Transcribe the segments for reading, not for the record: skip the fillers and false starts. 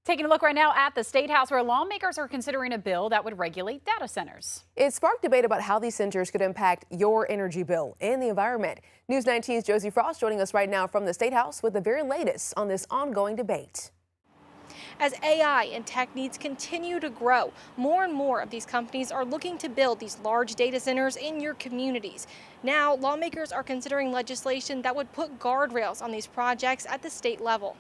Taking a look right now at the State House, where lawmakers are considering a bill that would regulate data centers. It sparked debate about how these centers could impact your energy bill and the environment. News 19's Josie Frost joining us right now from the State House with the very latest on this ongoing debate. As AI and tech needs continue to grow, more and more of these companies are looking to build these large data centers in your communities. Now, lawmakers are considering legislation that would put guardrails on these projects at the state level.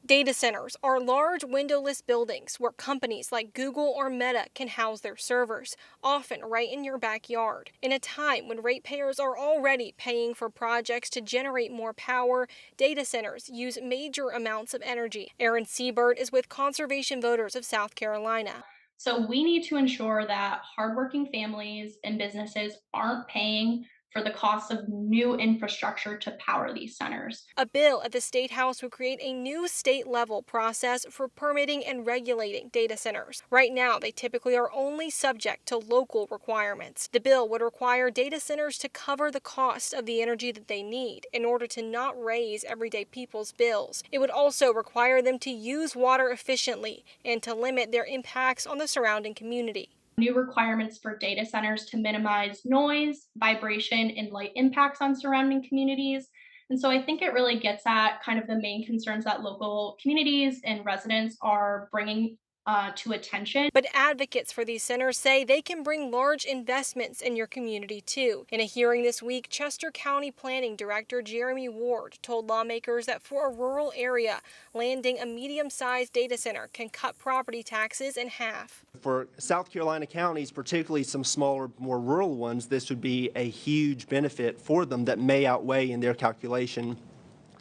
Data centers are large windowless buildings where companies like Google or Meta can house their servers, often right in your backyard. In a time when ratepayers are already paying for projects to generate more power, data centers use major amounts of energy. Aaron Siebert is with Conservation Voters of South Carolina. So we need to ensure that hardworking families and businesses aren't paying for the cost of new infrastructure to power these centers. A bill at the State House would create a new state-level process for permitting and regulating data centers. Right now, they typically are only subject to local requirements. The bill would require data centers to cover the cost of the energy that they need in order to not raise everyday people's bills. It would also require them to use water efficiently and to limit their impacts on the surrounding community. New requirements for data centers to minimize noise, vibration, and light impacts on surrounding communities. And so I think it really gets at kind of the main concerns that local communities and residents are bringing to attention. But advocates for these centers say they can bring large investments in your community too. In a hearing this week, Chester County Planning Director Jeremy Ward told lawmakers that for a rural area, landing a medium-sized data center can cut property taxes in half. For South Carolina counties, particularly some smaller, more rural ones, this would be a huge benefit for them that may outweigh in their calculation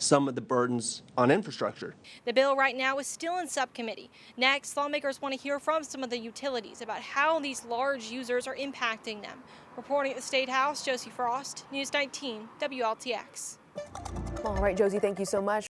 some of the burdens on infrastructure. The bill right now is still in subcommittee. Next, lawmakers want to hear from some of the utilities about how these large users are impacting them. Reporting at the State House, Josie Frost, News 19, WLTX. All right, Josie, thank you so much.